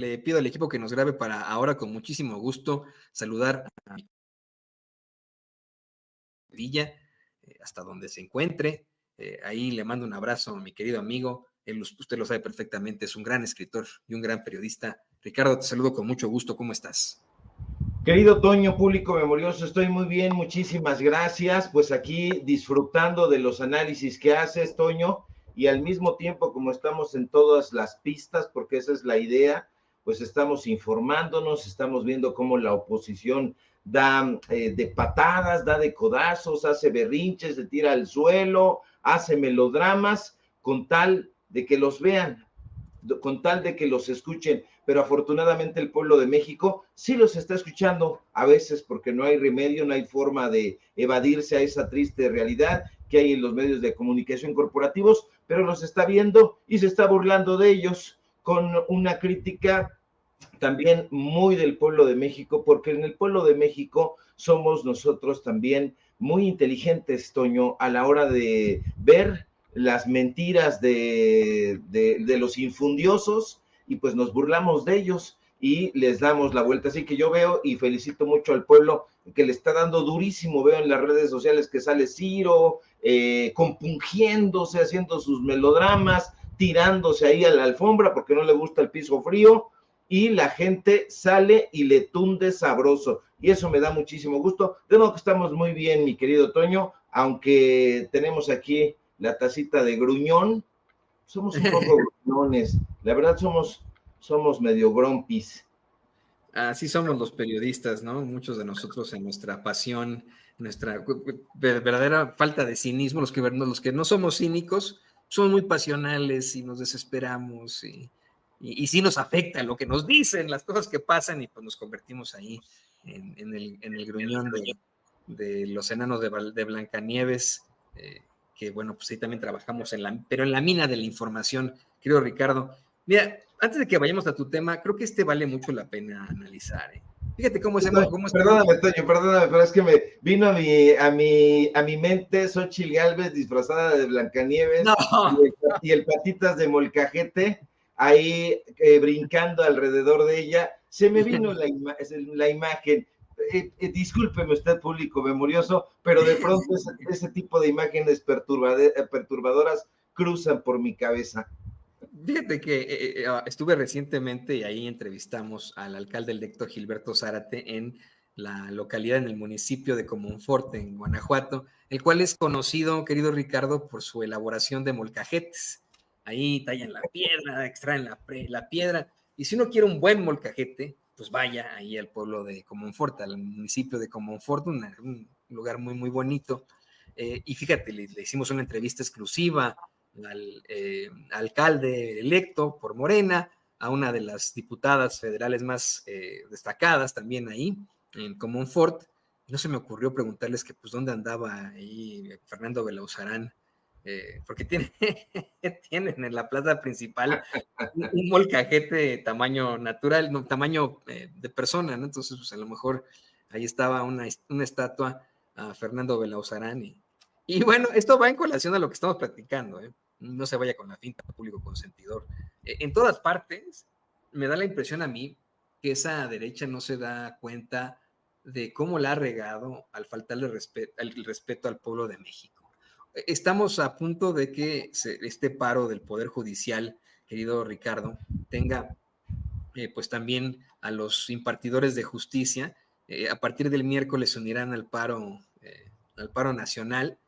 Le pido al equipo que nos grabe para ahora con muchísimo gusto saludar a Villa, hasta donde se encuentre. Ahí le mando un abrazo a mi querido amigo. Usted lo sabe perfectamente, es un gran escritor y un gran periodista. Ricardo, te saludo con mucho gusto. ¿Cómo estás? Querido Toño, público memorioso, estoy muy bien, muchísimas gracias. Pues aquí disfrutando de los análisis que haces, Toño, y al mismo tiempo, como estamos en todas las pistas, porque esa es la idea, pues estamos informándonos, estamos viendo cómo la oposición da de patadas, da de codazos, hace berrinches, se tira al suelo, hace melodramas, con tal de que los vean, con tal de que los escuchen, pero afortunadamente el pueblo de México sí los está escuchando, a veces porque no hay remedio, no hay forma de evadirse a esa triste realidad que hay en los medios de comunicación corporativos, pero los está viendo y se está burlando de ellos con una crítica también muy del pueblo de México, porque en el pueblo de México somos nosotros también muy inteligentes, Toño, a la hora de ver las mentiras de los infundiosos y pues nos burlamos de ellos y les damos la vuelta. Así que yo veo y felicito mucho al pueblo que le está dando durísimo, veo en las redes sociales que sale Ciro, compungiéndose, haciendo sus melodramas, tirándose ahí a la alfombra porque no le gusta el piso frío, y la gente sale y le tunde sabroso, y eso me da muchísimo gusto. De modo que estamos muy bien, mi querido Toño, aunque tenemos aquí la tacita de gruñón, somos un poco gruñones, la verdad somos medio grumpis. Así somos los periodistas, ¿no? Muchos de nosotros en nuestra pasión, nuestra verdadera falta de cinismo, los que no somos cínicos, somos muy pasionales y nos desesperamos y sí nos afecta lo que nos dicen, las cosas que pasan y pues nos convertimos ahí en el gruñón de los enanos de Blancanieves, que bueno, pues ahí también trabajamos pero en la mina de la información, querido Ricardo. Mira, antes de que vayamos a tu tema, creo que vale mucho la pena analizar. Fíjate cómo es. Perdóname, Toño, perdóname, pero es que me vino a mi mente Xochitl Gálvez disfrazada de Blancanieves, no. y el Patitas de Molcajete ahí brincando alrededor de ella. Se me vino la imagen. Discúlpeme usted, público memorioso, pero de pronto ese tipo de imágenes perturbadoras cruzan por mi cabeza. Fíjate que estuve recientemente y ahí entrevistamos al alcalde electo Gilberto Zárate en la localidad, en el municipio de Comonfort, en Guanajuato, el cual es conocido, querido Ricardo, por su elaboración de molcajetes. Ahí tallan la piedra, extraen la piedra, y si uno quiere un buen molcajete, pues vaya ahí al pueblo de Comonfort, al municipio de Comonfort, un lugar muy, muy bonito. Y fíjate, le hicimos una entrevista exclusiva al alcalde electo por Morena, a una de las diputadas federales más destacadas también ahí, en Comonfort. No se me ocurrió preguntarles que pues dónde andaba ahí Fernando Belauzarán, porque tienen en la plaza principal un molcajete tamaño natural, no, tamaño de persona, ¿no? Entonces, pues a lo mejor ahí estaba una estatua a Fernando Belauzarán y bueno, esto va en colación a lo que estamos platicando, ¿eh? No se vaya con la finta público consentidor. En todas partes me da la impresión a mí que esa derecha no se da cuenta de cómo la ha regado al faltarle el respeto al pueblo de México. Estamos a punto de que este paro del Poder Judicial, querido Ricardo, tenga pues también a los impartidores de justicia. A partir del miércoles se unirán al paro nacional.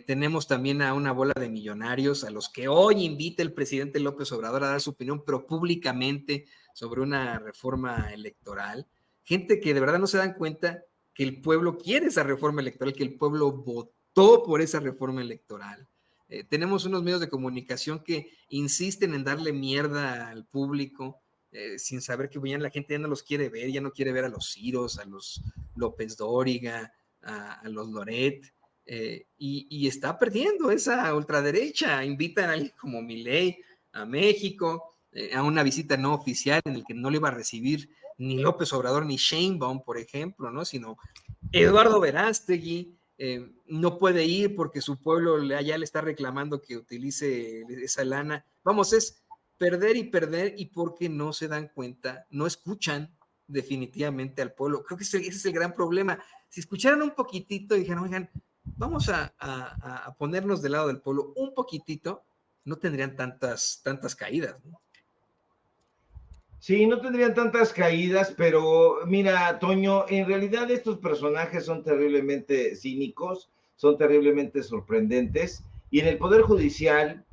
Tenemos también a una bola de millonarios a los que hoy invita el presidente López Obrador a dar su opinión, pero públicamente, sobre una reforma electoral. Gente que de verdad no se dan cuenta que el pueblo quiere esa reforma electoral, que el pueblo votó por esa reforma electoral. Tenemos unos medios de comunicación que insisten en darle mierda al público, sin saber que ya la gente ya no los quiere ver, ya no quiere ver a los Ciros, a los López Dóriga, a los Loret, y está perdiendo esa ultraderecha. Invitan a alguien como Milei a México, a una visita no oficial en el que no le iba a recibir ni López Obrador ni Sheinbaum, por ejemplo, ¿no? Sino Eduardo Verástegui. No puede ir porque su pueblo allá le está reclamando que utilice esa lana. Vamos, es perder y perder, y porque no se dan cuenta, no escuchan definitivamente al pueblo. Creo que ese es el gran problema. Si escucharan un poquitito y dijeran, oigan, vamos a ponernos del lado del pueblo un poquitito, no tendrían tantas caídas, ¿no? Sí, no tendrían tantas caídas, pero mira, Toño, en realidad estos personajes son terriblemente cínicos, son terriblemente sorprendentes, y en el Poder Judicial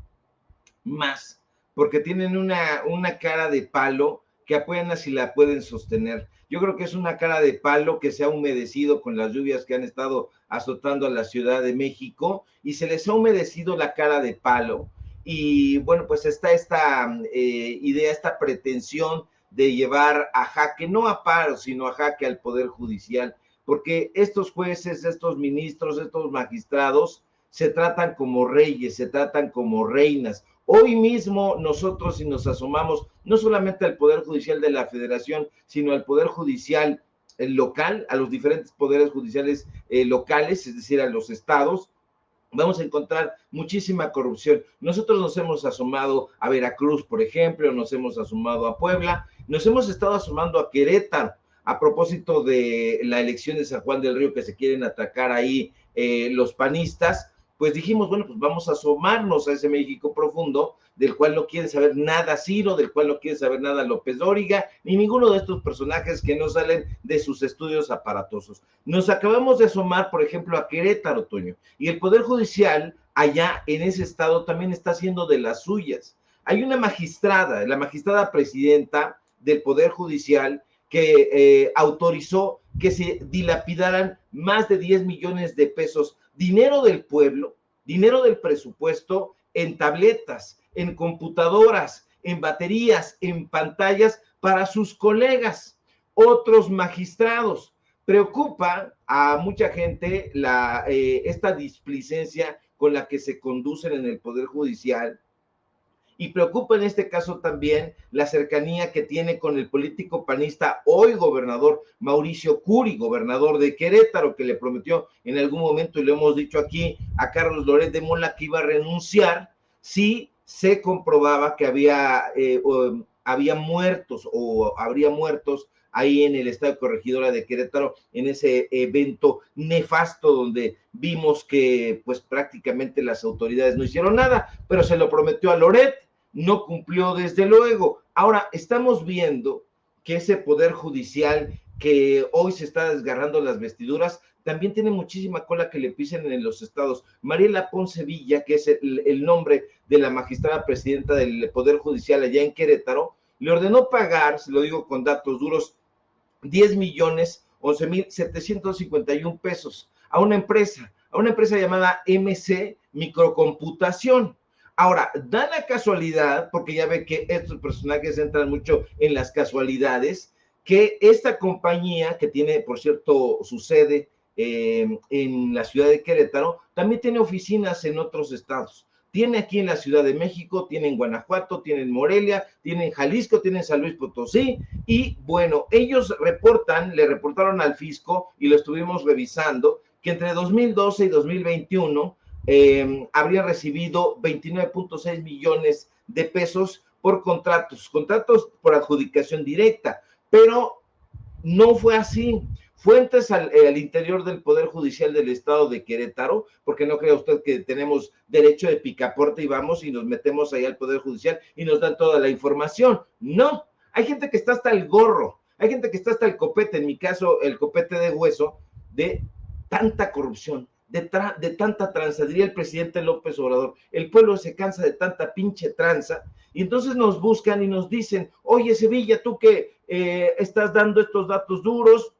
más, porque tienen una cara de palo que apenas si la pueden sostener. Yo creo que es una cara de palo que se ha humedecido con las lluvias que han estado azotando a la Ciudad de México, y se les ha humedecido la cara de palo. Y bueno, pues está esta idea, esta pretensión de llevar a jaque, no a paro, sino a jaque al Poder Judicial, porque estos jueces, estos ministros, estos magistrados se tratan como reyes, se tratan como reinas. Hoy mismo nosotros, si nos asomamos no solamente al Poder Judicial de la Federación, sino al Poder Judicial local, a los diferentes poderes judiciales locales, es decir, a los estados, vamos a encontrar muchísima corrupción. Nosotros nos hemos asomado a Veracruz, por ejemplo, nos hemos asomado a Puebla, nos hemos estado asomando a Querétaro, a propósito de la elección de San Juan del Río que se quieren atacar ahí los panistas. Pues dijimos, bueno, pues vamos a asomarnos a ese México profundo, del cual no quiere saber nada Ciro, del cual no quiere saber nada López Dóriga, ni ninguno de estos personajes que no salen de sus estudios aparatosos. Nos acabamos de asomar, por ejemplo, a Querétaro, Toño, y el Poder Judicial allá en ese estado también está haciendo de las suyas. Hay una magistrada, la magistrada presidenta del Poder Judicial, que autorizó que se dilapidaran más de 10 millones de pesos, dinero del pueblo, dinero del presupuesto, en tabletas, en computadoras, en baterías, en pantallas para sus colegas, otros magistrados. Preocupa a mucha gente esta displicencia con la que se conducen en el Poder Judicial, y preocupa en este caso también la cercanía que tiene con el político panista, hoy gobernador Mauricio Curi, gobernador de Querétaro, que le prometió en algún momento, y lo hemos dicho aquí, a Carlos Loret de Mola que iba a renunciar si se comprobaba que había muertos o habría muertos ahí en el estado de Corregidora de Querétaro, en ese evento nefasto donde vimos que pues prácticamente las autoridades no hicieron nada, pero se lo prometió a Loret, no cumplió desde luego. Ahora estamos viendo que ese Poder Judicial que hoy se está desgarrando las vestiduras, también tiene muchísima cola que le pisen en los estados. Mariela Ponce Villa, que es el nombre de la magistrada presidenta del Poder Judicial allá en Querétaro, le ordenó pagar, se lo digo con datos duros, 10,11,751 pesos a una empresa llamada MC Microcomputación. Ahora, da la casualidad, porque ya ve que estos personajes entran mucho en las casualidades, que esta compañía, que tiene, por cierto, su sede en la ciudad de Querétaro, también tiene oficinas en otros estados. Tiene aquí en la Ciudad de México, tiene en Guanajuato, tiene en Morelia, tiene en Jalisco, tiene en San Luis Potosí, y bueno, ellos le reportaron al fisco, y lo estuvimos revisando, que entre 2012 y 2021 habría recibido 29.6 millones de pesos por contratos por adjudicación directa, pero no fue así. Fuentes al interior del Poder Judicial del Estado de Querétaro, porque no crea usted que tenemos derecho de picaporte y vamos y nos metemos ahí al Poder Judicial y nos dan toda la información. No, hay gente que está hasta el gorro, hay gente que está hasta el copete, en mi caso el copete de hueso, de tanta corrupción, de tanta tranza, diría el presidente López Obrador. El pueblo se cansa de tanta pinche tranza, y entonces nos buscan y nos dicen, oye Sevilla, tú que estás dando estos datos duros,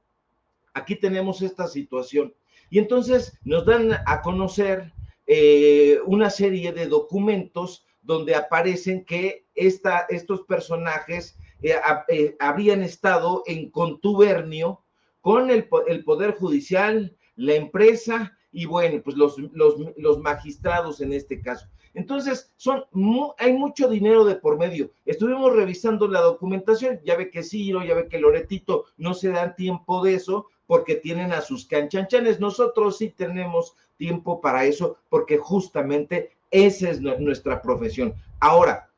aquí tenemos esta situación. Y entonces nos dan a conocer una serie de documentos donde aparecen que estos personajes habrían estado en contubernio con el Poder Judicial, la empresa y bueno, pues los magistrados en este caso. Entonces, hay mucho dinero de por medio. Estuvimos revisando la documentación, ya ve que Ciro, ya ve que Loretito no se dan tiempo de eso porque tienen a sus canchanchanes. Nosotros sí tenemos tiempo para eso porque justamente esa es nuestra profesión. Ahora,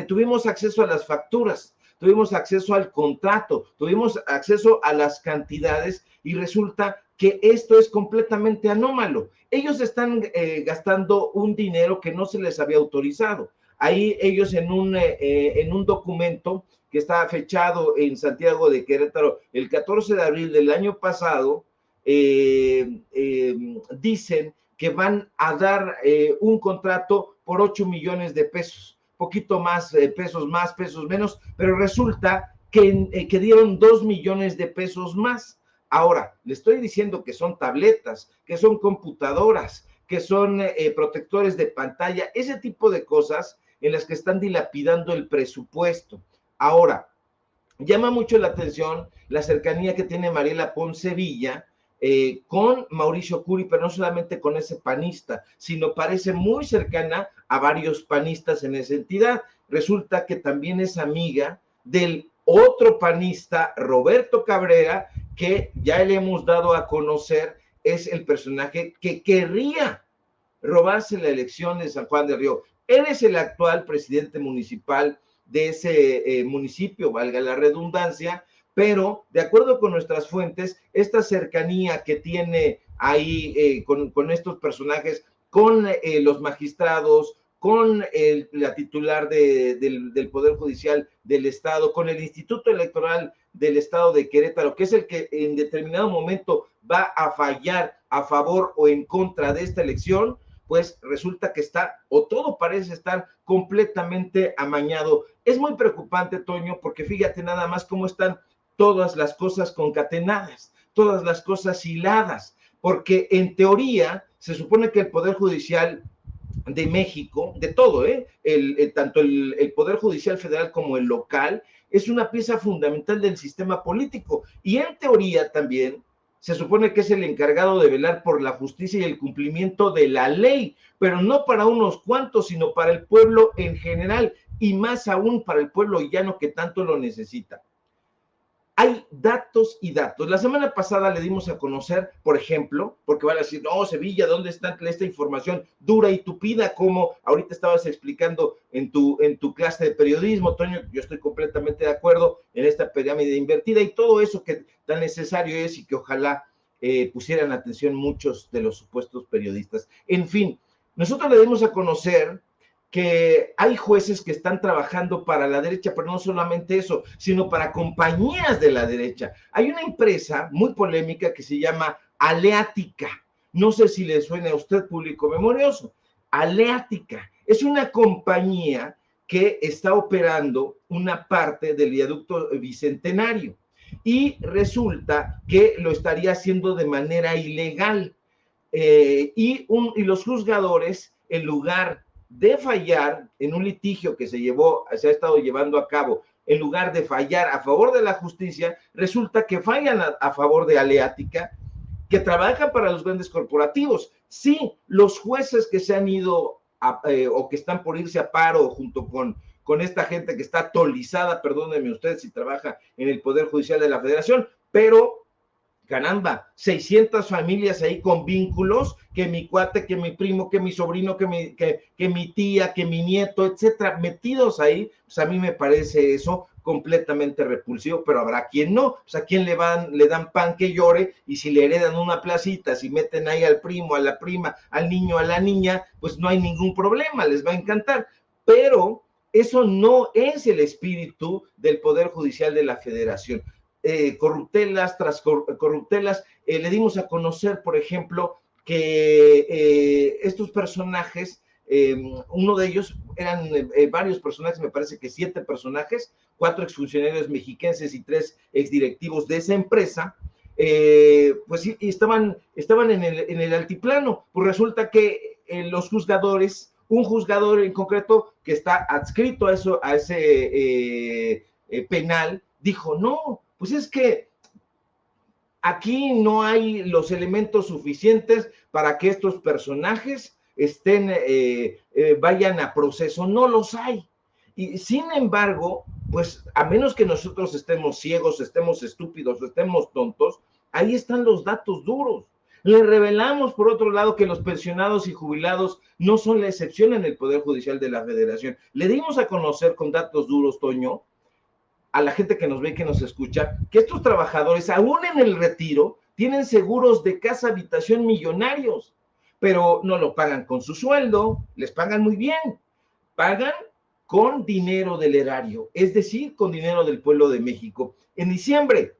tuvimos acceso a las facturas, tuvimos acceso al contrato, tuvimos acceso a las cantidades y resulta que esto es completamente anómalo. Ellos están gastando un dinero que no se les había autorizado. Ahí ellos en un documento que está fechado en Santiago de Querétaro el 14 de abril del año pasado, dicen que van a dar un contrato por 8 millones de pesos, poquito más, pesos menos, pero resulta que dieron 2 millones de pesos más. Ahora, le estoy diciendo que son tabletas, que son computadoras, que son protectores de pantalla, ese tipo de cosas en las que están dilapidando el presupuesto. Ahora, llama mucho la atención la cercanía que tiene Mariela Ponce Villa con Mauricio Curi, pero no solamente con ese panista, sino parece muy cercana a varios panistas en esa entidad. Resulta que también es amiga del otro panista, Roberto Cabrera, que ya le hemos dado a conocer, es el personaje que querría robarse la elección de San Juan del Río. Él es el actual presidente municipal de ese municipio, valga la redundancia, pero de acuerdo con nuestras fuentes, esta cercanía que tiene ahí con estos personajes, con los magistrados, con la titular del Poder Judicial del Estado, con el Instituto Electoral del Estado de Querétaro, que es el que en determinado momento va a fallar a favor o en contra de esta elección, pues resulta que está, o todo parece estar completamente amañado. Es muy preocupante, Toño, porque fíjate nada más cómo están todas las cosas concatenadas, todas las cosas hiladas, porque en teoría se supone que el Poder Judicial de México, de todo, tanto el Poder Judicial Federal como el local, es una pieza fundamental del sistema político, y en teoría también se supone que es el encargado de velar por la justicia y el cumplimiento de la ley, pero no para unos cuantos, sino para el pueblo en general, y más aún para el pueblo llano que tanto lo necesita. Hay datos y datos. La semana pasada le dimos a conocer, por ejemplo, porque van a decir, no, Sevilla, ¿dónde está esta información dura y tupida? Como ahorita estabas explicando en tu clase de periodismo, Toño, yo estoy completamente de acuerdo en esta pirámide invertida y todo eso que tan necesario es y que ojalá pusieran atención muchos de los supuestos periodistas. En fin, nosotros le dimos a conocer que hay jueces que están trabajando para la derecha, pero no solamente eso, sino para compañías de la derecha. Hay una empresa muy polémica que se llama Aleática. No sé si le suena a usted, público memorioso. Aleática es una compañía que está operando una parte del viaducto Bicentenario y resulta que lo estaría haciendo de manera ilegal. Y los juzgadores, en lugar de fallar en un litigio que se ha estado llevando a cabo, en lugar de fallar a favor de la justicia, resulta que fallan a favor de Aleática, que trabaja para los grandes corporativos. Sí, los jueces que se han ido o que están por irse a paro junto con esta gente que está atolizada, perdónenme usted si trabaja en el Poder Judicial de la Federación, pero caramba, 600 familias ahí con vínculos, que mi cuate, que mi primo, que mi sobrino, que mi tía, que mi nieto, etcétera, metidos ahí, pues a mí me parece eso completamente repulsivo, pero habrá quien no, pues a quien le dan pan que llore, y si le heredan una placita, si meten ahí al primo, a la prima, al niño, a la niña, pues no hay ningún problema, les va a encantar, pero eso no es el espíritu del Poder Judicial de la Federación. Corruptelas tras corruptelas, le dimos a conocer, por ejemplo, que estos personajes, uno de ellos eran varios personajes, me parece que 7 personajes, 4 exfuncionarios mexiquenses y 3 exdirectivos de esa empresa, pues sí, estaban en el altiplano. Pues resulta que los juzgadores, un juzgador en concreto que está adscrito a ese penal, dijo, no, pues es que aquí no hay los elementos suficientes para que estos personajes vayan a proceso, no los hay. Y sin embargo, pues a menos que nosotros estemos ciegos, estemos estúpidos, estemos tontos, ahí están los datos duros. Le revelamos, por otro lado, que los pensionados y jubilados no son la excepción en el Poder Judicial de la Federación. Le dimos a conocer con datos duros, Toño, a la gente que nos ve y que nos escucha, que estos trabajadores, aún en el retiro, tienen seguros de casa habitación millonarios, pero no lo pagan con su sueldo, les pagan muy bien, pagan con dinero del erario, es decir, con dinero del pueblo de México. En diciembre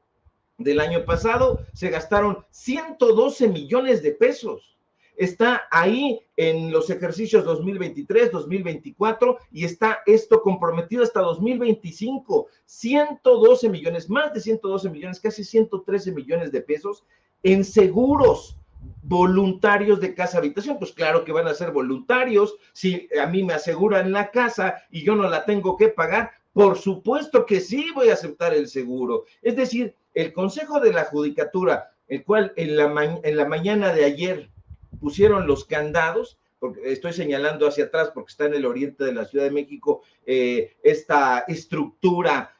del año pasado se gastaron 112 millones de pesos. Está ahí en los ejercicios 2023, 2024 y está esto comprometido hasta 2025. 112 millones, más de 112 millones, casi 113 millones de pesos en seguros voluntarios de casa habitación. Pues claro que van a ser voluntarios. Si a mí me aseguran la casa y yo no la tengo que pagar, por supuesto que sí voy a aceptar el seguro. Es decir, el Consejo de la Judicatura, el cual en la mañana de ayer pusieron los candados, porque estoy señalando hacia atrás porque está en el oriente de la Ciudad de México, esta estructura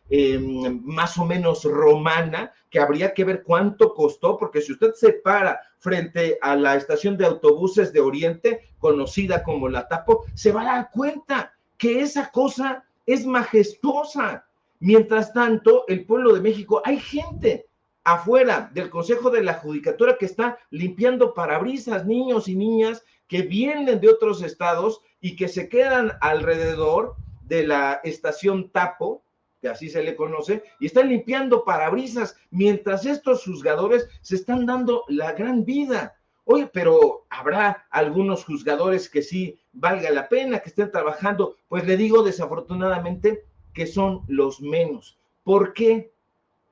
más o menos romana, que habría que ver cuánto costó, porque si usted se para frente a la estación de autobuses de Oriente, conocida como la Tapo, se va a dar cuenta que esa cosa es majestuosa. Mientras tanto, el pueblo de México, hay gente afuera del Consejo de la Judicatura que está limpiando parabrisas, niños y niñas que vienen de otros estados y que se quedan alrededor de la estación Tapo, que así se le conoce, y están limpiando parabrisas, mientras estos juzgadores se están dando la gran vida. Oye, pero habrá algunos juzgadores que sí valga la pena, que estén trabajando. Pues le digo desafortunadamente que son los menos. ¿Por qué?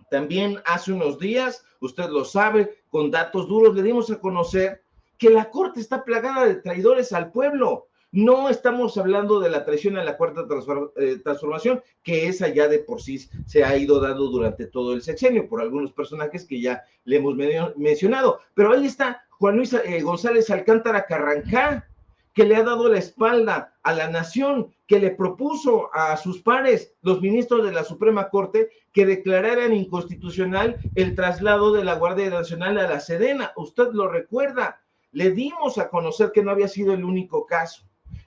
También hace unos días, usted lo sabe, con datos duros le dimos a conocer que la Corte está plagada de traidores al pueblo. No estamos hablando de la traición a la Cuarta Transformación, que esa ya de por sí se ha ido dando durante todo el sexenio por algunos personajes que ya le hemos mencionado. Pero ahí está Juan Luis González Alcántara Carrancá, que le ha dado la espalda a la nación, que le propuso a sus pares, los ministros de la Suprema Corte, que declararan inconstitucional el traslado de la Guardia Nacional a la Sedena. Usted lo recuerda. Le dimos a conocer que no había sido el único caso,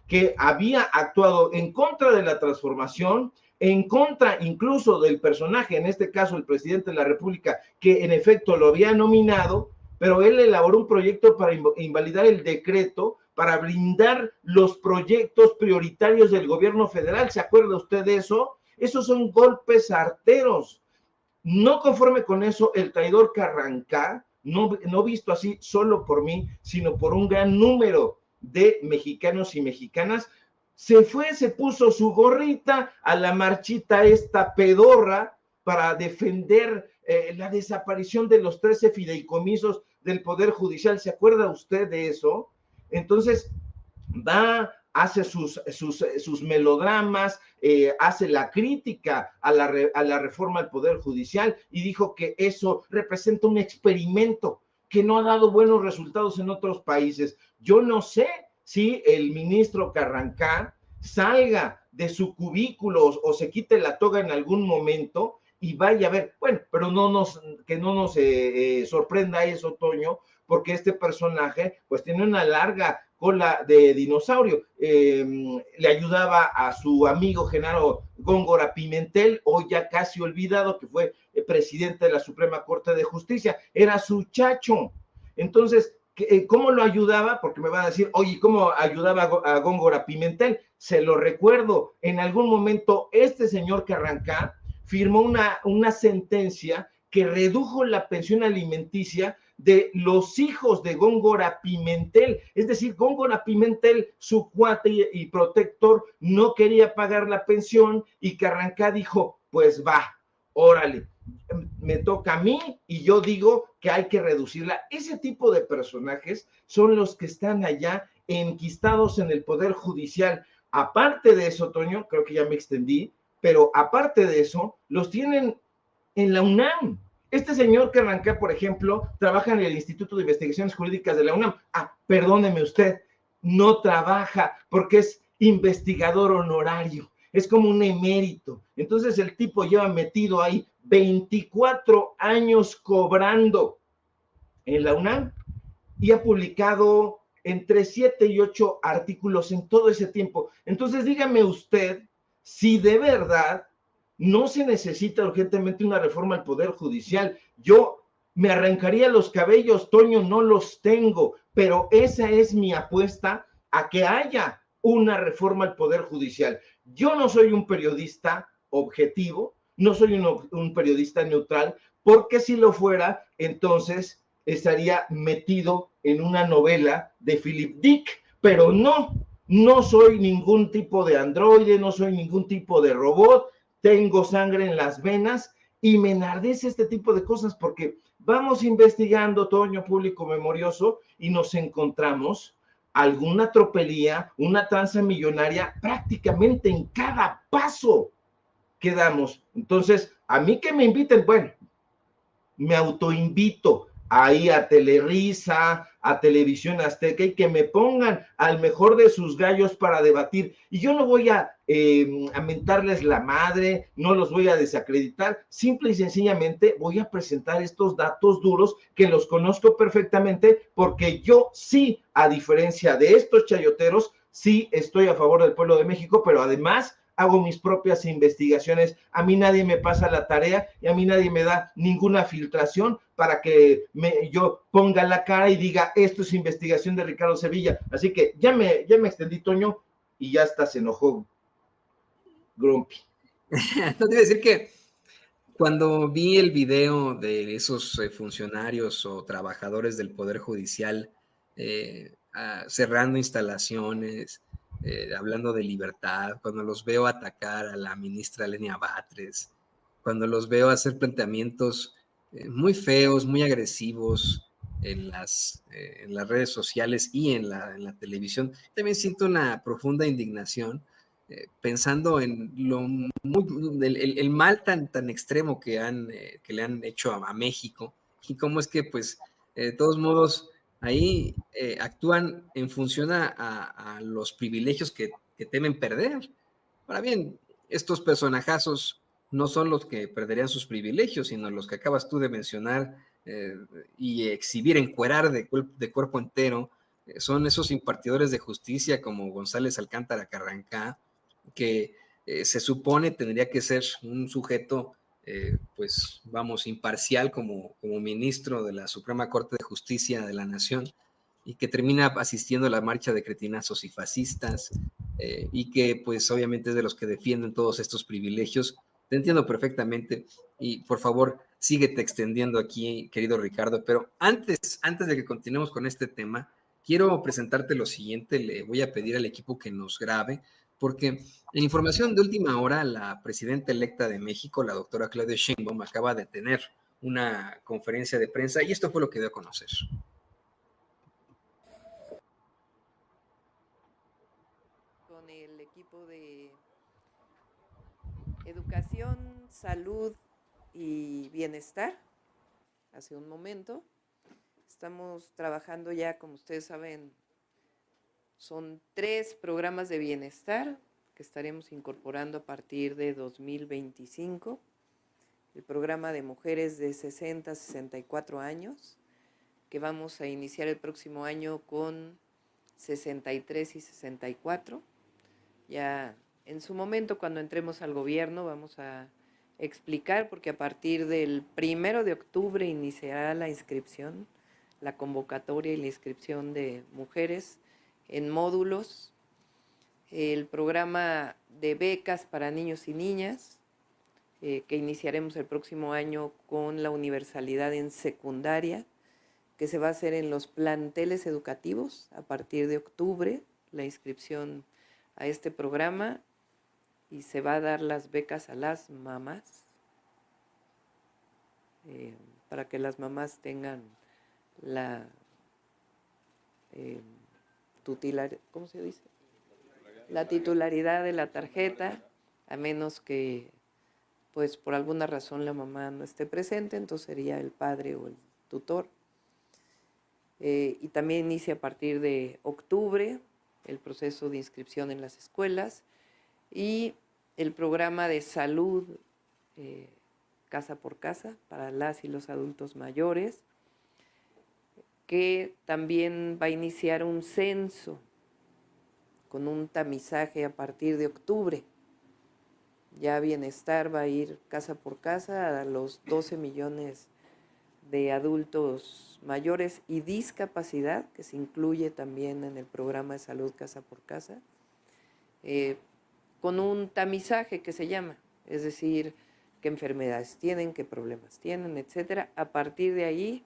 que había actuado en contra de la transformación, en contra incluso del personaje, en este caso el presidente de la República, que en efecto lo había nominado, pero él elaboró un proyecto para invalidar el decreto, para blindar los proyectos prioritarios del gobierno federal. ¿Se acuerda usted de eso? Esos son golpes arteros. No conforme con eso, el traidor Carrancá, no visto así solo por mí, sino por un gran número de mexicanos y mexicanas, se puso su gorrita a la marchita esta pedorra para defender la desaparición de los 13 fideicomisos del Poder Judicial. ¿Se acuerda usted de eso? Entonces, hace sus melodramas, hace la crítica a la reforma al Poder Judicial y dijo que eso representa un experimento que no ha dado buenos resultados en otros países. Yo no sé si el ministro Carrancá salga de su cubículo o se quite la toga en algún momento y vaya a ver, bueno, pero que no nos sorprenda eso, Toño, porque este personaje pues tiene una larga cola de dinosaurio. Le ayudaba a su amigo Genaro Góngora Pimentel, hoy ya casi olvidado, que fue presidente de la Suprema Corte de Justicia, era su chacho. Entonces, ¿cómo lo ayudaba? Porque me van a decir, oye, ¿cómo ayudaba a Góngora Pimentel? Se lo recuerdo, en algún momento este señor Carrancá firmó una sentencia que redujo la pensión alimenticia de los hijos de Góngora Pimentel. Es decir, Góngora Pimentel, su cuate y protector, no quería pagar la pensión y Carrancá dijo, pues va, órale, me toca a mí y yo digo que hay que reducirla. Ese tipo de personajes son los que están allá enquistados en el Poder Judicial. Aparte de eso, Toño, creo que ya me extendí, pero aparte de eso, los tienen en la UNAM. Este señor Carrancá, por ejemplo, trabaja en el Instituto de Investigaciones Jurídicas de la UNAM. Perdóneme usted, no trabaja porque es investigador honorario, es como un emérito. Entonces el tipo lleva metido ahí 24 años cobrando en la UNAM y ha publicado entre 7 y 8 artículos en todo ese tiempo. Entonces, dígame usted si de verdad no se necesita urgentemente una reforma al Poder Judicial. Yo me arrancaría los cabellos, Toño, no los tengo, pero esa es mi apuesta a que haya una reforma al Poder Judicial. Yo no soy un periodista objetivo, no soy un periodista neutral, porque si lo fuera, entonces estaría metido en una novela de Philip Dick, pero no, no soy ningún tipo de androide, no soy ningún tipo de robot, tengo sangre en las venas y me enardece este tipo de cosas porque vamos investigando, Toño, público memorioso, y nos encontramos alguna tropelía, una tranza millonaria prácticamente en cada paso que damos. Entonces, a mí que me inviten, bueno, me autoinvito ahí a Telerisa, a Televisión Azteca y que me pongan al mejor de sus gallos para debatir. Y yo no voy a mentarles la madre, no los voy a desacreditar, simple y sencillamente voy a presentar estos datos duros que los conozco perfectamente porque yo sí, a diferencia de estos chayoteros, sí estoy a favor del pueblo de México, pero además hago mis propias investigaciones, a mí nadie me pasa la tarea y a mí nadie me da ninguna filtración para que yo ponga la cara y diga, esto es investigación de Ricardo Sevilla. Así que ya me extendí, Toño, y ya hasta se enojó Grumpy. No te iba a decir que cuando vi el video de esos funcionarios o trabajadores del Poder Judicial cerrando instalaciones, hablando de libertad, cuando los veo atacar a la ministra Lenia Batres, cuando los veo hacer planteamientos muy feos, muy agresivos en las redes sociales y en la televisión, también siento una profunda indignación pensando en el mal tan extremo que le han hecho a México y cómo es que, pues, de todos modos, ahí actúan en función a los privilegios que temen perder. Ahora bien, estos personajazos no son los que perderían sus privilegios, sino los que acabas tú de mencionar y exhibir, encuerar de cuerpo entero. Son esos impartidores de justicia como González Alcántara Carrancá, que se supone tendría que ser un sujeto, pues vamos, imparcial como ministro de la Suprema Corte de Justicia de la Nación, y que termina asistiendo a la marcha de cretinazos y fascistas, y que pues obviamente es de los que defienden todos estos privilegios. Te entiendo perfectamente y por favor síguete extendiendo aquí, querido Ricardo, pero antes de que continuemos con este tema, quiero presentarte lo siguiente. Le voy a pedir al equipo que nos grabe, porque en información de última hora, la presidenta electa de México, la doctora Claudia Sheinbaum, acaba de tener una conferencia de prensa y esto fue lo que dio a conocer. Con el equipo de Educación, Salud y Bienestar, hace un momento. Estamos trabajando ya, como ustedes saben, son 3 programas de bienestar que estaremos incorporando a partir de 2025. El programa de mujeres de 60 a 64 años, que vamos a iniciar el próximo año con 63 y 64. Ya en su momento, cuando entremos al gobierno, vamos a explicar, porque a partir del 1 de octubre iniciará la inscripción, la convocatoria y la inscripción de mujeres en módulos, el programa de becas para niños y niñas, que iniciaremos el próximo año con la universalidad en secundaria, que se va a hacer en los planteles educativos a partir de octubre, la inscripción a este programa, y se va a dar las becas a las mamás, para que las mamás tengan la ¿cómo se dice? La titularidad de la tarjeta, a menos que pues por alguna razón la mamá no esté presente, entonces sería el padre o el tutor. Y también inicia a partir de octubre el proceso de inscripción en las escuelas y el programa de salud casa por casa para las y los adultos mayores, que también va a iniciar un censo con un tamizaje a partir de octubre. Ya Bienestar va a ir casa por casa a los 12 millones de adultos mayores y discapacidad, que se incluye también en el programa de salud casa por casa, con un tamizaje que se llama, es decir, qué enfermedades tienen, qué problemas tienen, etcétera. A partir de ahí,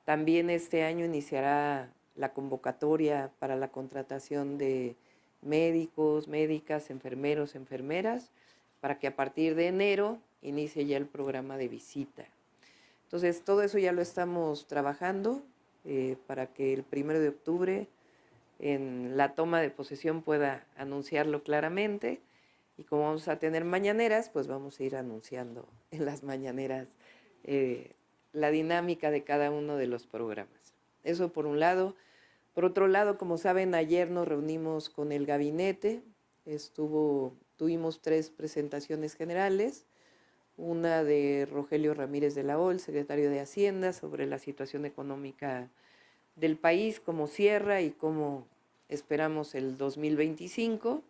también este año iniciará la convocatoria para la contratación de médicos, médicas, enfermeros, enfermeras, para que a partir de enero inicie ya el programa de visita. Entonces, todo eso ya lo estamos trabajando para que el 1 de octubre, en la toma de posesión, pueda anunciarlo claramente. Y como vamos a tener mañaneras, pues vamos a ir anunciando en las mañaneras la dinámica de cada uno de los programas. Eso por un lado. Por otro lado, como saben, ayer nos reunimos con el gabinete, tuvimos 3 presentaciones generales, una de Rogelio Ramírez de la O, el secretario de Hacienda, sobre la situación económica del país, cómo cierra y cómo esperamos el 2025,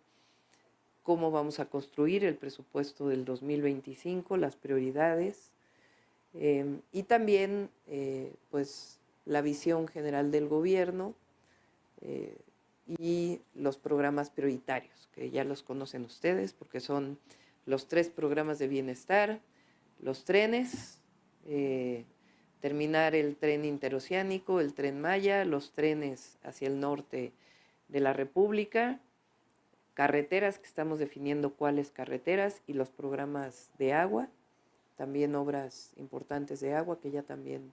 cómo vamos a construir el presupuesto del 2025, las prioridades, y también pues la visión general del gobierno y los programas prioritarios, que ya los conocen ustedes, porque son los 3 programas de bienestar, los trenes, terminar el tren interoceánico, el tren Maya, los trenes hacia el norte de la República, carreteras, que estamos definiendo cuáles carreteras, y los programas de agua, también obras importantes de agua, que ya también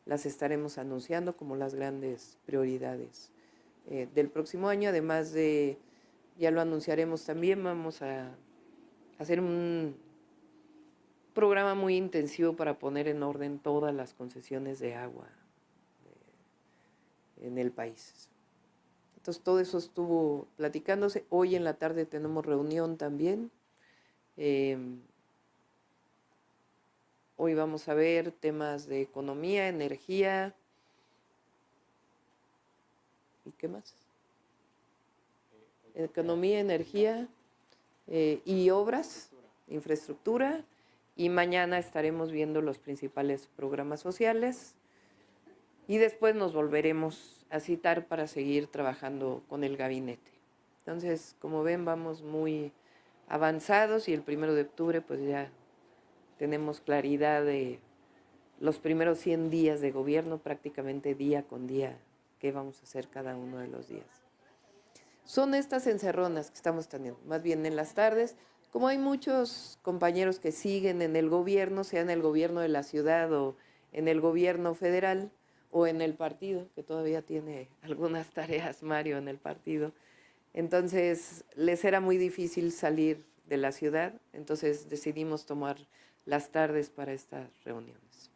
las estaremos anunciando como las grandes prioridades del próximo año. Además de, ya lo anunciaremos también, vamos a hacer un programa muy intensivo para poner en orden todas las concesiones de agua en el país. Entonces todo eso estuvo platicándose. Hoy en la tarde tenemos reunión también. Hoy vamos a ver temas de economía, energía. ¿Y qué más? Economía, energía y obras, infraestructura. Y mañana estaremos viendo los principales programas sociales. Y después nos volveremos a citar para seguir trabajando con el gabinete. Entonces, como ven, vamos muy avanzados y el 1 de octubre pues ya tenemos claridad de los primeros 100 días de gobierno, prácticamente día con día, qué vamos a hacer cada uno de los días. Son estas encerronas que estamos teniendo, más bien en las tardes. Como hay muchos compañeros que siguen en el gobierno, sea en el gobierno de la ciudad o en el gobierno federal o en el partido, que todavía tiene algunas tareas Mario en el partido, entonces les era muy difícil salir de la ciudad, entonces decidimos tomar las tardes para estas reuniones.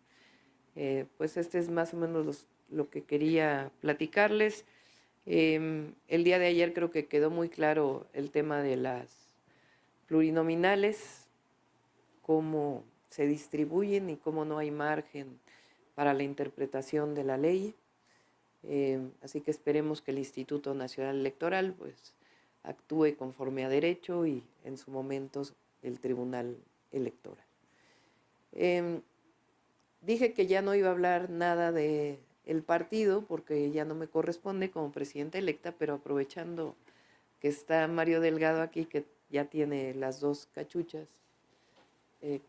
Pues este es más o menos lo que quería platicarles. El día de ayer creo que quedó muy claro el tema de las plurinominales, cómo se distribuyen y cómo no hay margen para la interpretación de la ley. Así que esperemos que el Instituto Nacional Electoral pues actúe conforme a derecho y en su momento el Tribunal Electoral. Dije que ya no iba a hablar nada de el partido porque ya no me corresponde como presidenta electa, pero aprovechando que está Mario Delgado aquí, que ya tiene las 2 cachuchas,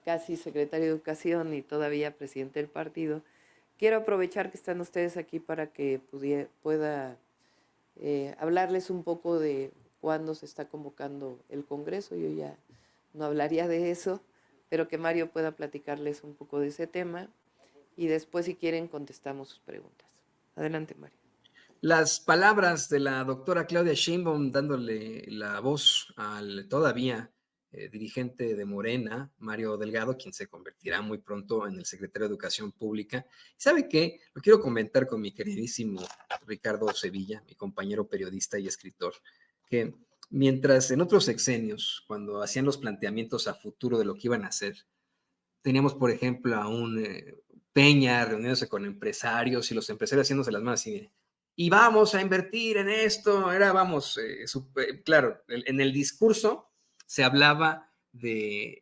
casi secretario de Educación y todavía presidente del partido, quiero aprovechar que están ustedes aquí para que pueda hablarles un poco de cuándo se está convocando el Congreso. Yo ya no hablaría de eso, pero que Mario pueda platicarles un poco de ese tema y después, si quieren, contestamos sus preguntas. Adelante, Mario. Las palabras de la doctora Claudia Sheinbaum dándole la voz al todavía dirigente de Morena, Mario Delgado, quien se convertirá muy pronto en el secretario de Educación Pública. ¿Sabe qué? Lo quiero comentar con mi queridísimo Ricardo Sevilla, mi compañero periodista y escritor, que mientras en otros sexenios, cuando hacían los planteamientos a futuro de lo que iban a hacer, teníamos, por ejemplo, a un Peña reuniéndose con empresarios y los empresarios haciéndose las manos así, y vamos a invertir en esto, claro, en el discurso se hablaba de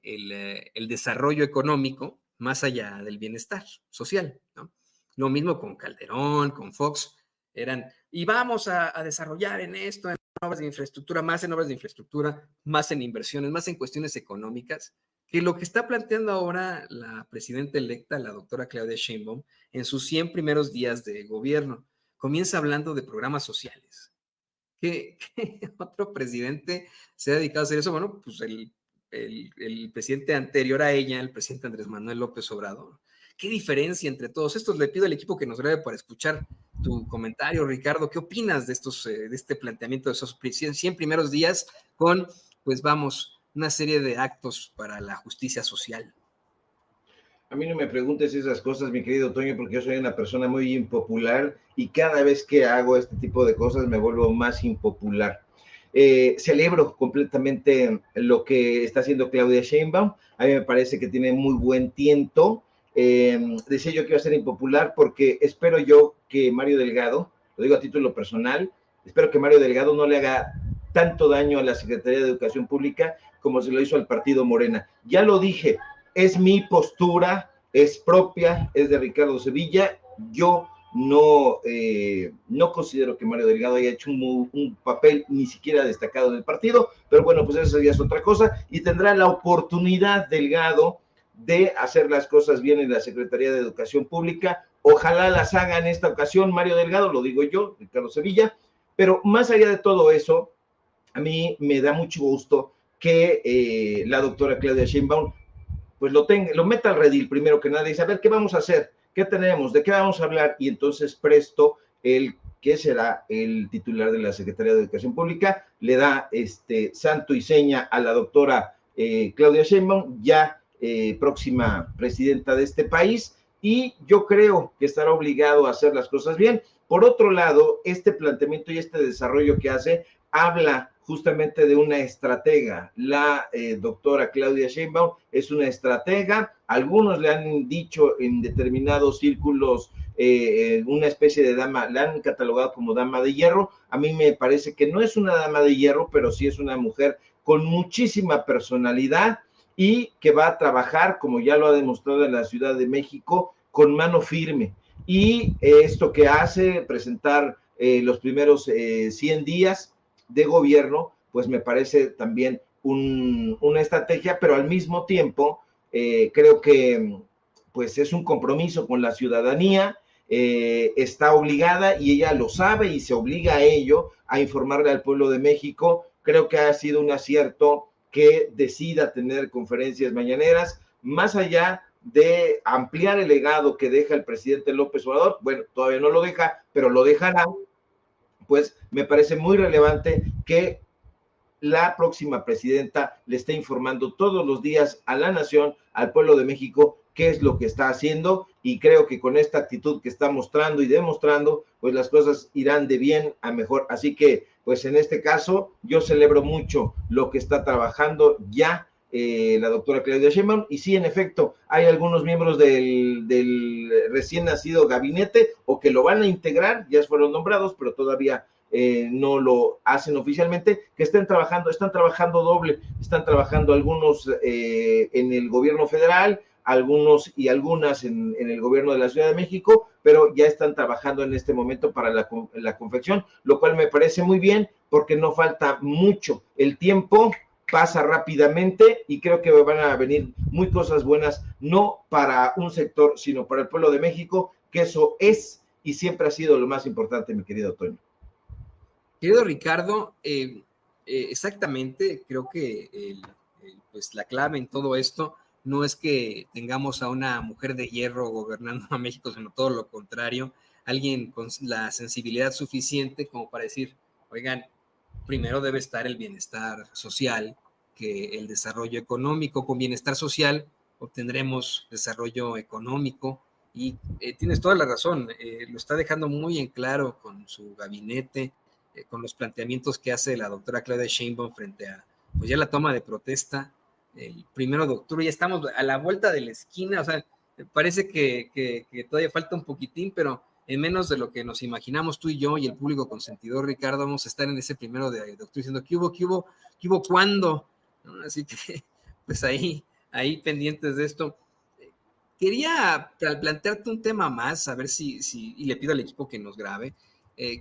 el desarrollo económico más allá del bienestar social, ¿no? Lo mismo con Calderón, con Fox, y vamos a desarrollar en esto, en obras de infraestructura, más en obras de infraestructura, más en inversiones, más en cuestiones económicas, que lo que está planteando ahora la presidenta electa, la doctora Claudia Sheinbaum, en sus 100 primeros días de gobierno. Comienza hablando de programas sociales. ¿Qué otro presidente se ha dedicado a hacer eso? Bueno, pues el presidente anterior a ella, el presidente Andrés Manuel López Obrador. ¿Qué diferencia entre todos estos? Le pido al equipo que nos grabe para escuchar tu comentario, Ricardo. ¿Qué opinas de este planteamiento de esos 100 primeros días con, pues vamos, una serie de actos para la justicia social? A mí no me preguntes esas cosas, mi querido Toño, porque yo soy una persona muy impopular y cada vez que hago este tipo de cosas me vuelvo más impopular. Celebro completamente lo que está haciendo Claudia Sheinbaum. A mí me parece que tiene muy buen tiento. Decía yo que iba a ser impopular porque espero yo que Mario Delgado, lo digo a título personal, espero que Mario Delgado no le haga tanto daño a la Secretaría de Educación Pública como se lo hizo al partido Morena. Ya lo dije, es mi postura, es propia, es de Ricardo Sevilla. Yo no considero que Mario Delgado haya hecho un papel ni siquiera destacado en el partido, pero bueno, pues eso ya es otra cosa y tendrá la oportunidad Delgado de hacer las cosas bien en la Secretaría de Educación Pública. Ojalá las haga en esta ocasión Mario Delgado, lo digo yo, Ricardo Sevilla, pero más allá de todo eso, a mí me da mucho gusto que la doctora Claudia Sheinbaum pues lo meta al redil primero que nada y saber qué vamos a hacer, qué tenemos, de qué vamos a hablar, y entonces presto que será el titular de la Secretaría de Educación Pública, le da santo y seña a la doctora Claudia Sheinbaum, ya próxima presidenta de este país, y yo creo que estará obligado a hacer las cosas bien. Por otro lado, este planteamiento y este desarrollo que hace, habla justamente de una estratega. La doctora Claudia Sheinbaum es una estratega. Algunos le han dicho en determinados círculos una especie de dama, la han catalogado como dama de hierro. A mí me parece que no es una dama de hierro, pero sí es una mujer con muchísima personalidad y que va a trabajar, como ya lo ha demostrado en la Ciudad de México, con mano firme. Y esto que hace, presentar los primeros 100 días de gobierno, pues me parece también una estrategia, pero al mismo tiempo creo que pues es un compromiso con la ciudadanía, está obligada y ella lo sabe y se obliga a ello, a informarle al pueblo de México. Creo que ha sido un acierto que decida tener conferencias mañaneras, más allá de ampliar el legado que deja el presidente López Obrador. Bueno, todavía no lo deja, pero lo dejará. Pues me parece muy relevante que la próxima presidenta le esté informando todos los días a la nación, al pueblo de México, qué es lo que está haciendo, y creo que con esta actitud que está mostrando y demostrando, pues las cosas irán de bien a mejor. Así que, pues en este caso, yo celebro mucho lo que está trabajando ya la doctora Claudia Sheinbaum, y sí, en efecto, hay algunos miembros del recién nacido gabinete, o que lo van a integrar, ya fueron nombrados, pero todavía no lo hacen oficialmente, que están trabajando doble, están trabajando algunos en el gobierno federal, algunos y algunas en el gobierno de la Ciudad de México, pero ya están trabajando en este momento para la confección, lo cual me parece muy bien, porque no falta mucho, el tiempo pasa rápidamente y creo que van a venir muy cosas buenas, no para un sector, sino para el pueblo de México, que eso es y siempre ha sido lo más importante, mi querido Toño. Querido Ricardo, exactamente, creo que pues la clave en todo esto no es que tengamos a una mujer de hierro gobernando a México, sino todo lo contrario, alguien con la sensibilidad suficiente como para decir, oigan, primero debe estar el bienestar social que el desarrollo económico. Con bienestar social obtendremos desarrollo económico, y tienes toda la razón, lo está dejando muy en claro con su gabinete, con los planteamientos que hace la doctora Claudia Sheinbaum frente a, pues ya la toma de protesta el 1 de octubre, ya estamos a la vuelta de la esquina, o sea, parece que todavía falta un poquitín, pero en menos de lo que nos imaginamos tú y yo y el público consentidor, Ricardo, vamos a estar en ese 1 de octubre diciendo, ¿qué hubo, cuándo? ¿No? Así que, pues ahí pendientes de esto. Quería plantearte un tema más, a ver si y le pido al equipo que nos grabe.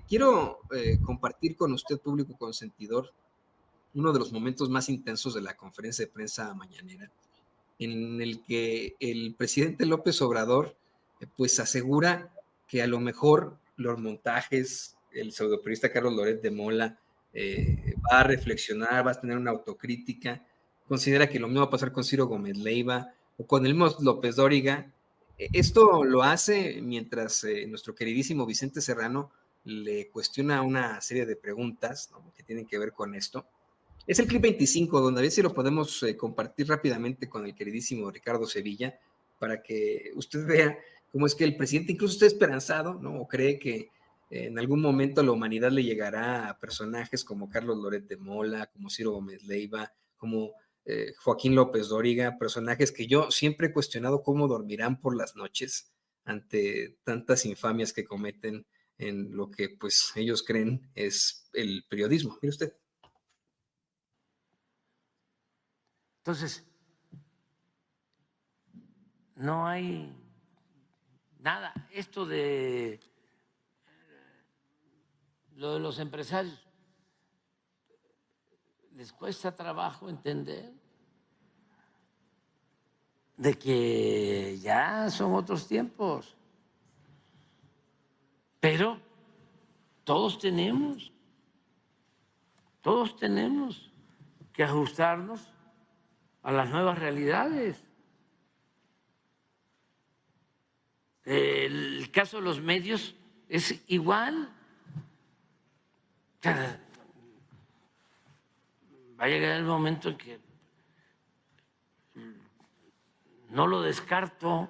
Quiero compartir con usted, público consentidor, uno de los momentos más intensos de la conferencia de prensa mañanera, en el que el presidente López Obrador pues asegura que a lo mejor los montajes, el pseudoperiodista Carlos Loret de Mola va a reflexionar, va a tener una autocrítica, considera que lo mismo va a pasar con Ciro Gómez Leiva o con el mismo López Dóriga. Esto lo hace mientras nuestro queridísimo Vicente Serrano le cuestiona una serie de preguntas, ¿no?, que tienen que ver con esto. Es el clip 25, donde a ver si lo podemos compartir rápidamente con el queridísimo Ricardo Sevilla, para que usted vea cómo es que el presidente incluso está esperanzado, ¿no?, o cree que en algún momento la humanidad le llegará a personajes como Carlos Loret de Mola, como Ciro Gómez Leiva, como Joaquín López Dóriga, personajes que yo siempre he cuestionado cómo dormirán por las noches ante tantas infamias que cometen en lo que pues ellos creen es el periodismo. Mire usted. Entonces, no hay nada. Esto de lo de los empresarios, les cuesta trabajo entender de que ya son otros tiempos, pero todos tenemos que ajustarnos a las nuevas realidades. El caso de los medios es igual. Va a llegar el momento en que no lo descarto,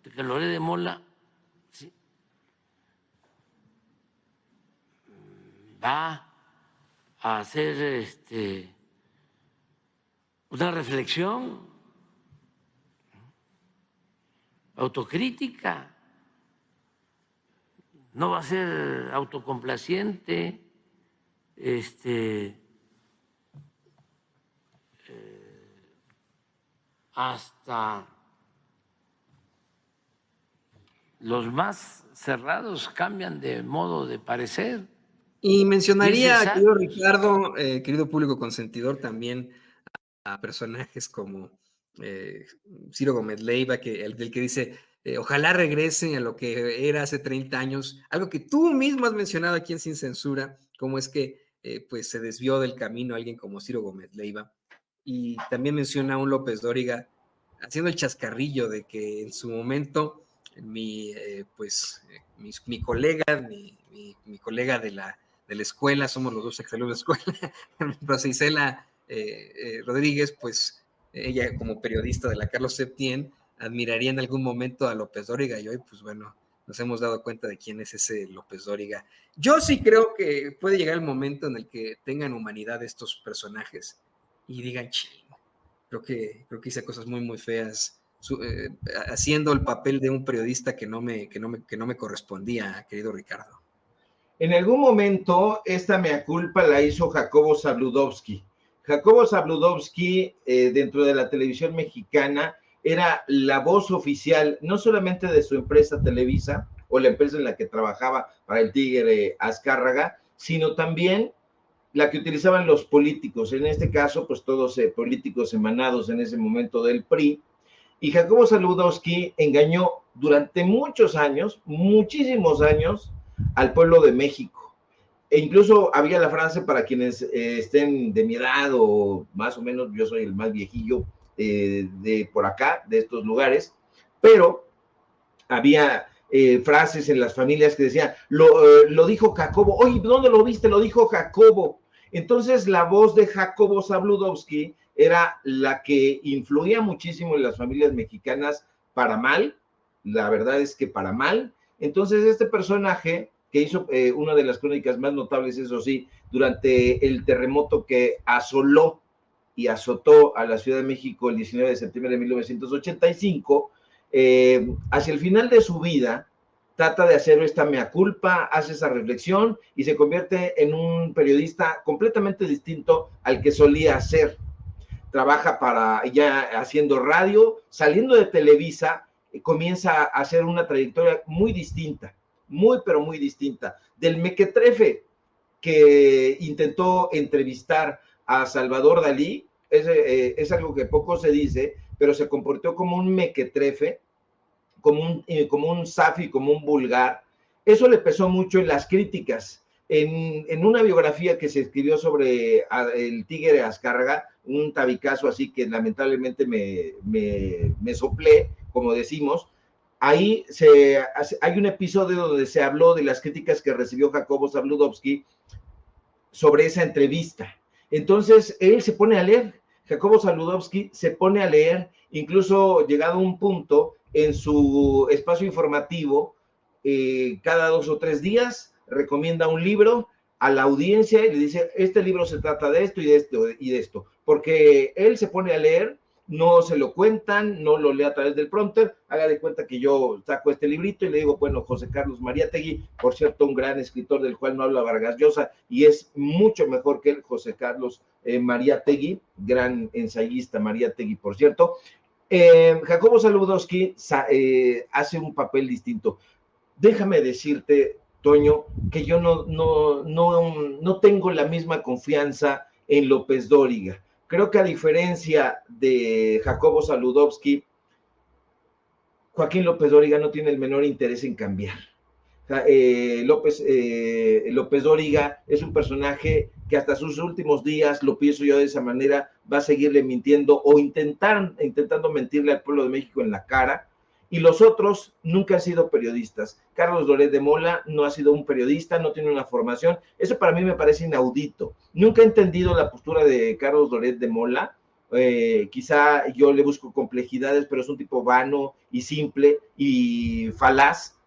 de que Loret de Mola ¿sí?, va a hacer una reflexión autocrítica, no va a ser autocomplaciente, hasta los más cerrados cambian de modo de parecer. Y mencionaría, querido Ricardo, querido público consentidor, también a personajes como Ciro Gómez Leiva, del que dice, ojalá regresen a lo que era hace 30 años, algo que tú mismo has mencionado aquí en Sin Censura, cómo es que pues se desvió del camino alguien como Ciro Gómez Leiva. Y también menciona a un López Dóriga haciendo el chascarrillo de que en su momento mi colega, mi colega de la escuela, somos los dos exalumnos de la escuela, Rosa Isela Rodríguez, pues ella como periodista de la Carlos Septién admiraría en algún momento a López Dóriga, y hoy pues bueno, nos hemos dado cuenta de quién es ese López Dóriga. Yo sí creo que puede llegar el momento en el que tengan humanidad estos personajes y digan, ching, creo que hice cosas muy, muy feas, haciendo el papel de un periodista que no me correspondía, querido Ricardo. En algún momento, esta mea culpa la hizo Jacobo Zabludovsky. Jacobo Zabludovsky, dentro de la televisión mexicana, era la voz oficial, no solamente de su empresa Televisa, o la empresa en la que trabajaba para el Tigre Azcárraga, sino también la que utilizaban los políticos, en este caso, pues todos políticos emanados en ese momento del PRI, y Jacobo Zabludovsky engañó durante muchos años, muchísimos años, al pueblo de México. E incluso había la frase, para quienes estén de mi edad, o más o menos, yo soy el más viejillo de por acá, de estos lugares, pero había frases en las familias que decían, lo dijo Jacobo, oye, ¿dónde lo viste? Lo dijo Jacobo. Entonces la voz de Jacobo Zabludovsky era la que influía muchísimo en las familias mexicanas para mal, la verdad es que para mal. Entonces este personaje que hizo una de las crónicas más notables, eso sí, durante el terremoto que asoló y azotó a la Ciudad de México el 19 de septiembre de 1985, hacia el final de su vida, trata de hacer esta mea culpa, hace esa reflexión y se convierte en un periodista completamente distinto al que solía ser. Trabaja ya haciendo radio, saliendo de Televisa, comienza a hacer una trayectoria muy distinta, pero muy distinta. Del mequetrefe que intentó entrevistar a Salvador Dalí, es algo que poco se dice, pero se comportó como un mequetrefe, como un safi, como un vulgar. Eso le pesó mucho en las críticas. En una biografía que se escribió sobre el Tigre Azcárraga, un tabicazo así que lamentablemente me soplé, como decimos, ahí hay un episodio donde se habló de las críticas que recibió Jacobo Zabludovsky sobre esa entrevista. Entonces, él se pone a leer, Jacobo Zabludovsky se pone a leer, incluso llegado a un punto en su espacio informativo, cada 2 o 3 días recomienda un libro a la audiencia y le dice, este libro se trata de esto y de esto y de esto, porque él se pone a leer, no se lo cuentan, no lo lee a través del prompter, haga de cuenta que yo saco este librito y le digo, bueno, José Carlos Mariátegui, por cierto, un gran escritor del cual no habla Vargas Llosa, y es mucho mejor que él, José Carlos Mariátegui, gran ensayista Mariátegui, por cierto. Jacobo Zabludovsky hace un papel distinto. Déjame decirte, Toño, que yo no tengo la misma confianza en López Dóriga. Creo que a diferencia de Jacobo Zabludovsky, Joaquín López Dóriga no tiene el menor interés en cambiar. López Dóriga es un personaje que hasta sus últimos días, lo pienso yo de esa manera, va a seguirle mintiendo o intentando mentirle al pueblo de México en la cara, y los otros nunca han sido periodistas. Carlos Loret de Mola no ha sido un periodista, no tiene una formación. Eso para mí me parece inaudito. Nunca he entendido la postura de Carlos Loret de Mola. Quizá yo le busco complejidades, pero es un tipo vano y simple y falaz.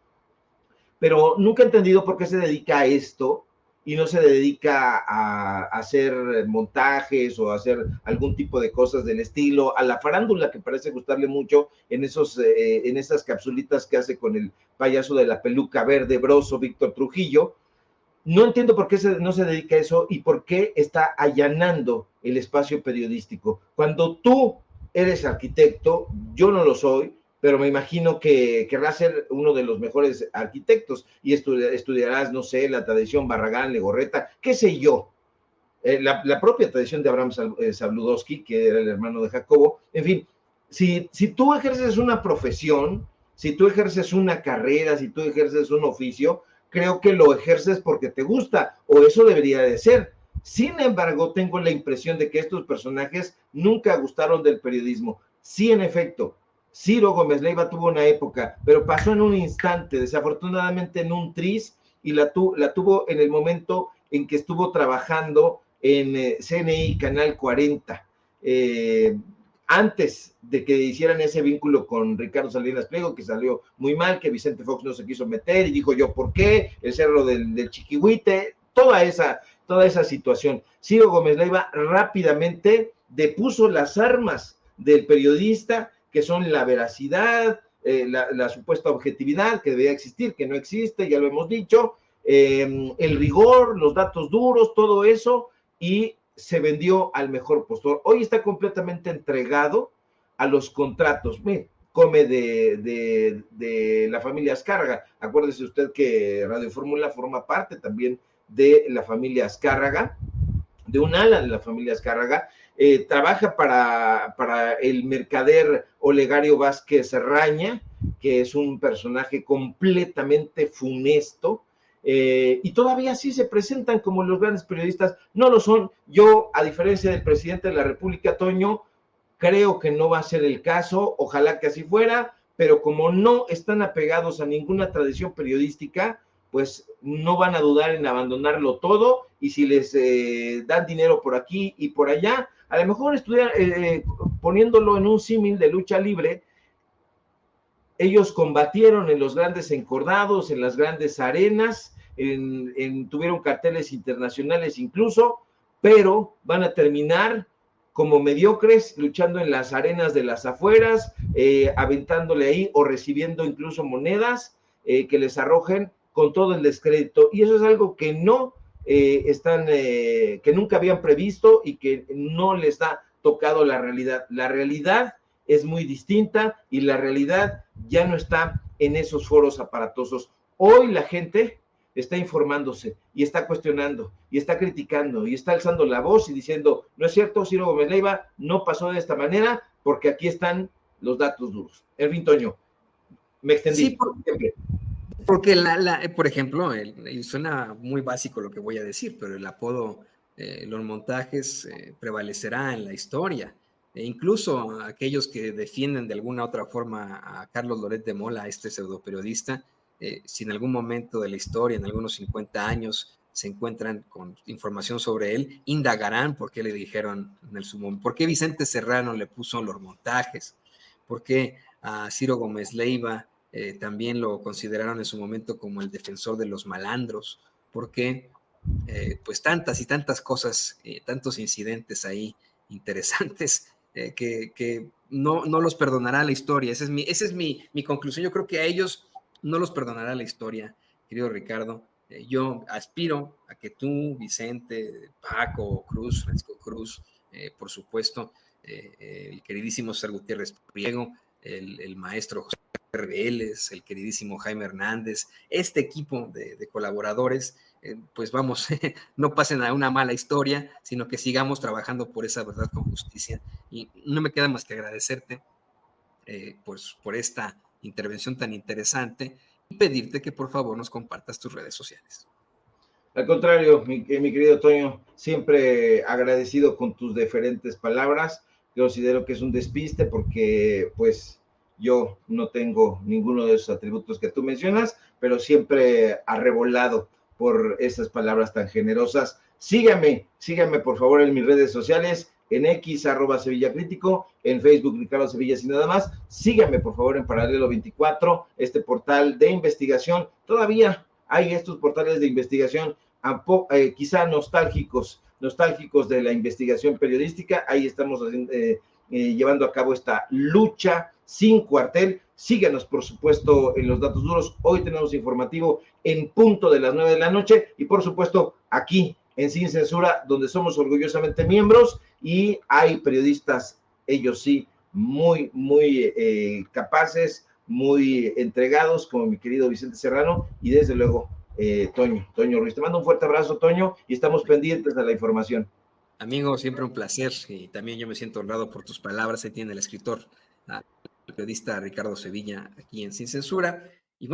Pero nunca he entendido por qué se dedica a esto y no se dedica a hacer montajes o a hacer algún tipo de cosas del estilo, a la farándula que parece gustarle mucho en esas capsulitas que hace con el payaso de la peluca verde, broso, Víctor Trujillo. No entiendo por qué no se dedica a eso y por qué está allanando el espacio periodístico. Cuando tú eres arquitecto, yo no lo soy, pero me imagino que querrás ser uno de los mejores arquitectos y estudiarás, no sé, la tradición Barragán, Legorreta, qué sé yo, la propia tradición de Abraham Zabludovsky, que era el hermano de Jacobo. En fin, si tú ejerces una profesión, si tú ejerces una carrera, si tú ejerces un oficio, creo que lo ejerces porque te gusta, o eso debería de ser. Sin embargo, tengo la impresión de que estos personajes nunca gustaron del periodismo. Sí, en efecto, Ciro Gómez Leiva tuvo una época, pero pasó en un instante, desafortunadamente en un tris, y la tuvo en el momento en que estuvo trabajando en CNI Canal 40, antes de que hicieran ese vínculo con Ricardo Salinas Pliego, que salió muy mal, que Vicente Fox no se quiso meter, y dijo yo, ¿por qué? El cerro del Chiquihuite, toda esa situación. Ciro Gómez Leiva rápidamente depuso las armas del periodista, que son la veracidad, la supuesta objetividad que debería existir, que no existe, ya lo hemos dicho, el rigor, los datos duros, todo eso, y se vendió al mejor postor. Hoy está completamente entregado a los contratos. Mire, come de la familia Azcárraga. Acuérdese usted que Radio Fórmula forma parte también de la familia Azcárraga, de un ala de la familia Azcárraga. Trabaja para el mercader Olegario Vázquez Raña, que es un personaje completamente funesto, y todavía sí se presentan como los grandes periodistas. No lo son. Yo, a diferencia del presidente de la República, Toño, creo que no va a ser el caso, ojalá que así fuera, pero como no están apegados a ninguna tradición periodística, pues no van a dudar en abandonarlo todo, y si les dan dinero por aquí y por allá, a lo mejor poniéndolo en un símil de lucha libre, ellos combatieron en los grandes encordados, en las grandes arenas, tuvieron carteles internacionales incluso, pero van a terminar como mediocres, luchando en las arenas de las afueras, aventándole ahí o recibiendo incluso monedas que les arrojen con todo el descrédito. Y eso es algo que no que nunca habían previsto y que no les ha tocado la realidad. La realidad es muy distinta y la realidad ya no está en esos foros aparatosos. Hoy la gente está informándose y está cuestionando y está criticando y está alzando la voz y diciendo, no es cierto, Ciro Gómez Leiva no pasó de esta manera porque aquí están los datos duros. En fin, Toño, me extendí. Sí, porque por ejemplo, y suena muy básico lo que voy a decir, pero el apodo, los montajes prevalecerá en la historia. E incluso aquellos que defienden de alguna otra forma a Carlos Loret de Mola, este pseudoperiodista, si en algún momento de la historia, en algunos 50 años, se encuentran con información sobre él, indagarán por qué le dijeron en el sumo, por qué Vicente Serrano le puso los montajes, por qué a Ciro Gómez Leiva también lo consideraron en su momento como el defensor de los malandros, porque pues tantas y tantas cosas, tantos incidentes ahí interesantes que no los perdonará la historia. Esa es mi conclusión. Yo creo que a ellos no los perdonará la historia, querido Ricardo. Yo aspiro a que tú, Vicente, Paco, Cruz, Francisco Cruz, por supuesto, el queridísimo César Gutiérrez Priego, el maestro José Vélez, el queridísimo Jaime Hernández, este equipo de colaboradores, pues vamos, no pasen a una mala historia, sino que sigamos trabajando por esa verdad con justicia. Y no me queda más que agradecerte pues, por esta intervención tan interesante y pedirte que por favor nos compartas tus redes sociales. Al contrario, mi querido Toño, siempre agradecido con tus diferentes palabras. Considero que es un despiste porque pues yo no tengo ninguno de esos atributos que tú mencionas, pero siempre arrebolado por esas palabras tan generosas. Sígame por favor en mis redes sociales, en X, @SevillaCrítico, en Facebook, Ricardo Sevilla Sin Nada Más. Sígame por favor en Paralelo 24, este portal de investigación. Todavía hay estos portales de investigación quizá nostálgicos de la investigación periodística. Ahí estamos llevando a cabo esta lucha sin cuartel. Síganos, por supuesto, en los datos duros. Hoy tenemos informativo en punto de las 9 de la noche y, por supuesto, aquí en Sin Censura, donde somos orgullosamente miembros y hay periodistas, ellos sí, muy capaces, muy entregados, como mi querido Vicente Serrano y desde luego Toño Ruiz. Te mando un fuerte abrazo, Toño, y estamos pendientes de la información. Amigo, siempre un placer y también yo me siento honrado por tus palabras. Ahí tiene el escritor, el periodista Ricardo Sevilla, aquí en Sin Censura.